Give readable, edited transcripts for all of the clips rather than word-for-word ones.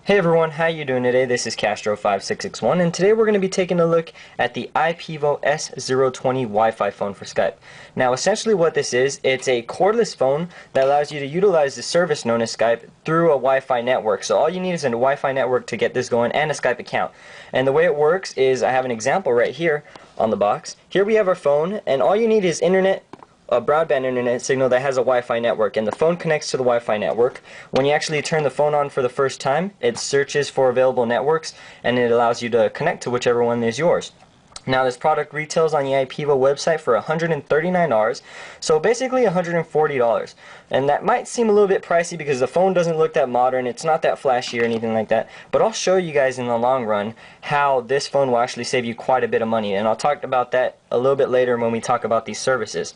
Hey everyone, how you doing today? This is S0-20 and today we're going to be taking a look at the Ipevo S0-20 Wi-Fi phone for Skype. Now essentially what this is, it's a cordless phone that allows you to utilize the service known as Skype through a Wi-Fi network. So all you need is a Wi-Fi network to get this going and a Skype account. And the way it works is, I have an example right here on the box. Here we have our phone, and all you need is a broadband internet signal that has a Wi-Fi network, and the phone connects to the Wi-Fi network. When you actually turn the phone on for the first time, it searches for available networks and it allows you to connect to whichever one is yours. Now this product retails on the Ipevo website for $139, so basically $140. And that might seem a little bit pricey because the phone doesn't look that modern, it's not that flashy or anything like that, but I'll show you guys in the long run how this phone will actually save you quite a bit of money, and I'll talk about that a little bit later when we talk about these services.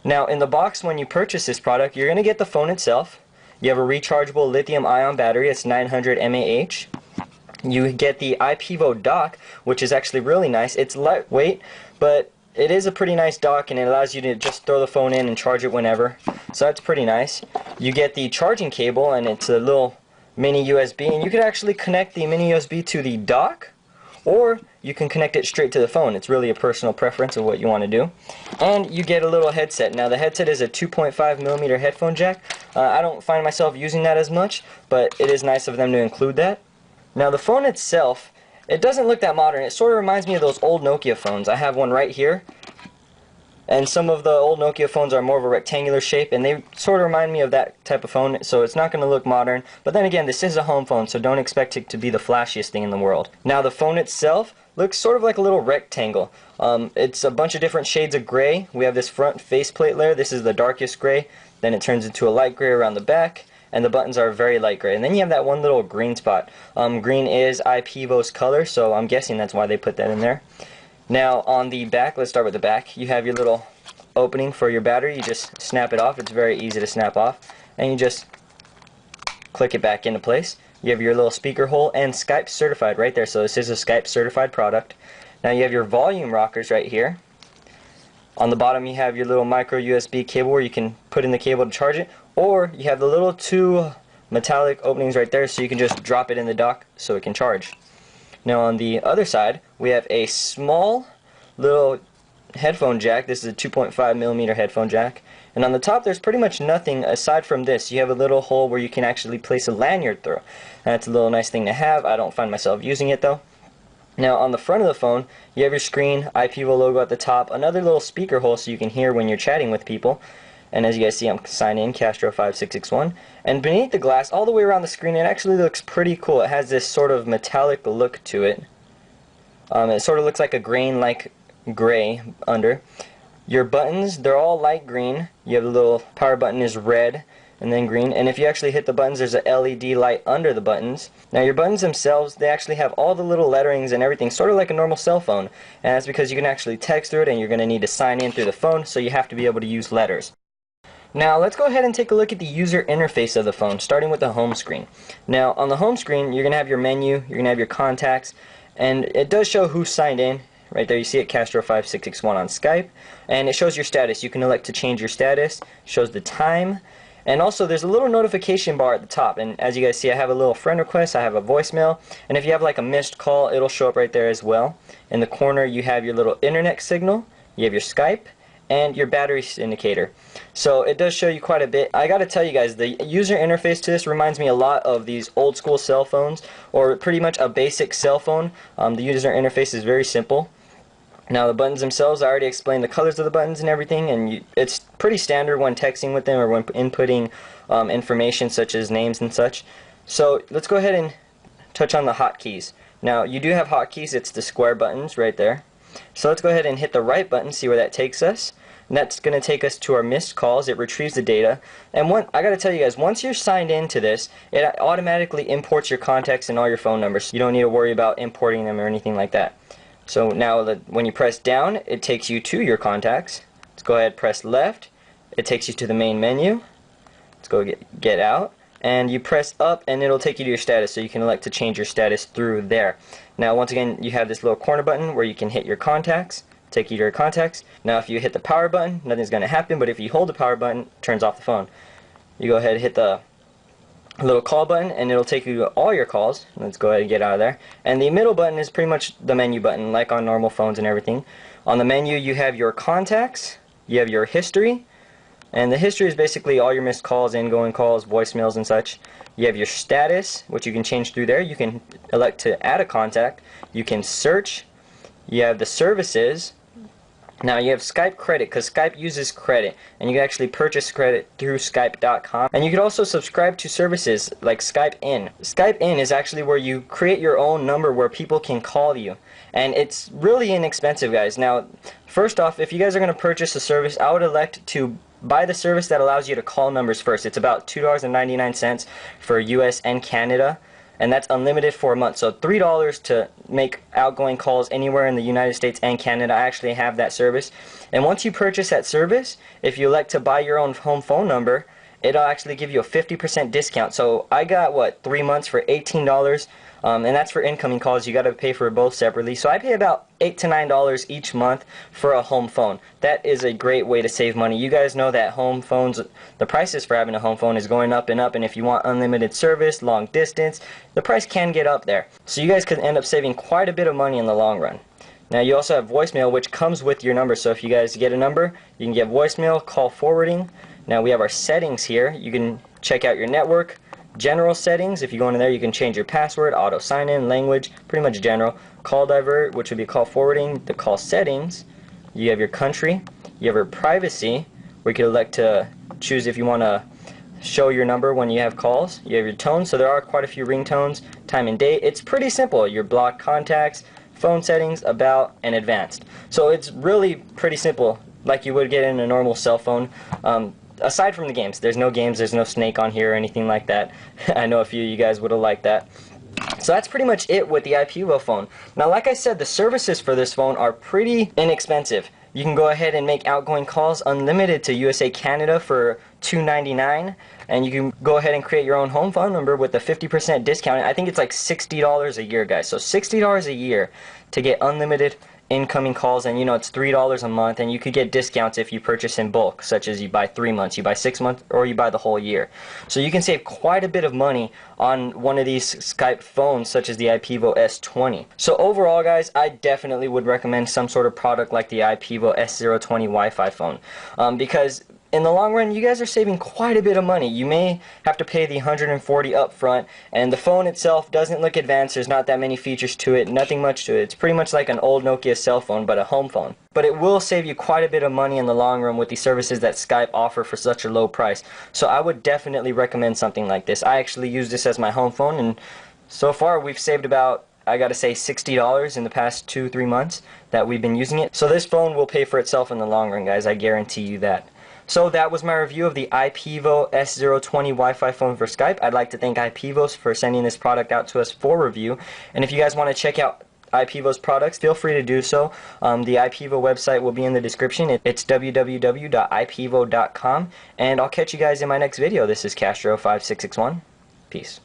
Now in the box, when you purchase this product, you're going to get the phone itself. You have a rechargeable lithium-ion battery, it's 900 mAh. You get the Ipevo dock, which is actually really nice. It's lightweight, but it is a pretty nice dock, and it allows you to just throw the phone in and charge it whenever. So that's pretty nice. You get the charging cable, and it's a little mini USB, and you could actually connect the mini USB to the dock, or you can connect it straight to the phone. It's really a personal preference of what you want to do. And you get a little headset. Now the headset is a 2.5mm headphone jack. I don't find myself using that as much, but it is nice of them to include that. Now the phone itself, it doesn't look that modern. It sort of reminds me of those old Nokia phones. I have one right here, and some of the old Nokia phones are more of a rectangular shape, and they sort of remind me of that type of phone, so it's not going to look modern. But then again, this is a home phone, so don't expect it to be the flashiest thing in the world. Now the phone itself looks sort of like a little rectangle. It's a bunch of different shades of gray. We have this front faceplate layer. This is the darkest gray. Then it turns into a light gray around the back, and the buttons are very light gray. And then you have that one little green spot. Green is Ipevo's color, so I'm guessing that's why they put that in there. Now on the back, let's start with the back. You have your little opening for your battery. You just snap it off. It's very easy to snap off, and you just click it back into place. You have your little speaker hole, and Skype certified right there, so this is a Skype certified product. Now you have your volume rockers right here. On the bottom you have your little micro USB cable where you can put in the cable to charge it, or you have the little two metallic openings right there, so you can just drop it in the dock so it can charge. Now on the other side we have a small little headphone jack. This is a 2.5mm headphone jack, and on the top there's pretty much nothing aside from this. You have a little hole where you can actually place a lanyard through. That's a little nice thing to have. I don't find myself using it though. Now on the front of the phone you have your screen, Ipevo logo at the top, another little speaker hole so you can hear when you're chatting with people. And as you guys see, I'm signed in, S0-20, and beneath the glass, all the way around the screen, it actually looks pretty cool. It has this sort of metallic look to it. It sort of looks like a grain-like gray under. Your buttons, they're all light green. You have the little power button is red and then green, and if you actually hit the buttons, there's a LED light under the buttons. Now your buttons themselves, they actually have all the little letterings and everything, sort of like a normal cell phone, and that's because you can actually text through it, and you're going to need to sign in through the phone, so you have to be able to use letters. Now let's go ahead and take a look at the user interface of the phone, starting with the home screen. Now on the home screen you're going to have your menu, you're going to have your contacts, and it does show who signed in. Right there you see it, S0-20 on Skype, and it shows your status. You can elect to change your status, shows the time, and also there's a little notification bar at the top, and as you guys see I have a little friend request, I have a voicemail, and if you have like a missed call it'll show up right there as well. In the corner you have your little internet signal, you have your Skype, and your battery indicator. So it does show you quite a bit. I gotta tell you guys, the user interface to this reminds me a lot of these old school cell phones, or pretty much a basic cell phone. The user interface is very simple. Now the buttons themselves, I already explained the colors of the buttons and everything, and it's pretty standard when texting with them or when inputting information such as names and such. So let's go ahead and touch on the hotkeys. Now you do have hotkeys, it's the square buttons right there. So let's go ahead and hit the right button, see where that takes us. And that's going to take us to our missed calls. It retrieves the data. And I got to tell you guys, once you're signed into this, it automatically imports your contacts and all your phone numbers. You don't need to worry about importing them or anything like that. So now when you press down, it takes you to your contacts. Let's go ahead and press left. It takes you to the main menu. Let's go get out. And you press up and it'll take you to your status, so you can elect to change your status through there. Now once again you have this little corner button where you can hit your contacts, take you to your contacts. Now if you hit the power button, nothing's going to happen, but if you hold the power button, it turns off the phone. You go ahead and hit the little call button, and it'll take you to all your calls. Let's go ahead and get out of there. And the middle button is pretty much the menu button, like on normal phones and everything. On the menu you have your contacts, you have your history, and the history is basically all your missed calls, incoming calls, voicemails and such. You have your status, which you can change through there. You can elect to add a contact. You can search. You have the services. Now you have Skype credit, because Skype uses credit, and you can actually purchase credit through Skype.com. And you can also subscribe to services like Skype In. Skype In is actually where you create your own number where people can call you, and it's really inexpensive, guys. Now, first off, if you guys are going to purchase a service, I would elect to buy the service that allows you to call numbers first. It's about $2.99 for US and Canada, and that's unlimited for a month. So $3 to make outgoing calls anywhere in the United States and Canada. I actually have that service. And once you purchase that service, if you elect to buy your own home phone number, it'll actually give you a 50% discount. So I got, what, 3 months for $18, and that's for incoming calls. You got to pay for both separately. So I pay about $8 to $9 each month for a home phone. That is a great way to save money. You guys know that home phones, the prices for having a home phone is going up and up, and if you want unlimited service, long distance, the price can get up there. So you guys could end up saving quite a bit of money in the long run. Now you also have voicemail, which comes with your number. So if you guys get a number, you can get voicemail, call forwarding. Now we have our settings here. You can check out your network, general settings. If you go into there, you can change your password, auto sign in, language, pretty much general. Call divert, which would be call forwarding. The call settings, you have your country, you have your privacy, where you can elect to choose if you want to show your number when you have calls. You have your tone, so there are quite a few ringtones, time and date. It's pretty simple. Your blocked contacts, phone settings, about, and advanced. So it's really pretty simple, like you would get in a normal cell phone. Aside from the games, there's no games, there's no Snake on here or anything like that. I know a few of you guys would have liked that. So that's pretty much it with the Ipevo phone. Now, like I said, the services for this phone are pretty inexpensive. You can go ahead and make outgoing calls unlimited to USA, Canada for $2.99, and you can go ahead and create your own home phone number with a 50% discount. I think it's like $60 a year, guys. So $60 a year to get unlimited incoming calls, and you know it's $3 a month, and you could get discounts if you purchase in bulk, such as you buy 3 months, you buy 6 months, or you buy the whole year. So you can save quite a bit of money on one of these Skype phones, such as the Ipevo S20. So overall, guys, I definitely would recommend some sort of product like the Ipevo S0-20 Wi-Fi phone, because in the long run, you guys are saving quite a bit of money. You may have to pay the $140 up front, and the phone itself doesn't look advanced. There's not that many features to it, nothing much to it. It's pretty much like an old Nokia cell phone, but a home phone. But it will save you quite a bit of money in the long run with the services that Skype offer for such a low price. So I would definitely recommend something like this. I actually use this as my home phone, and so far we've saved about, I gotta say, $60 in the past 2-3 months that we've been using it. So this phone will pay for itself in the long run, guys. I guarantee you that. So that was my review of the Ipevo S0-20 Wi-Fi phone for Skype. I'd like to thank Ipevo for sending this product out to us for review. And if you guys want to check out Ipevo's products, feel free to do so. The Ipevo website will be in the description. It's www.ipevo.com. And I'll catch you guys in my next video. This is Castro5661. Peace.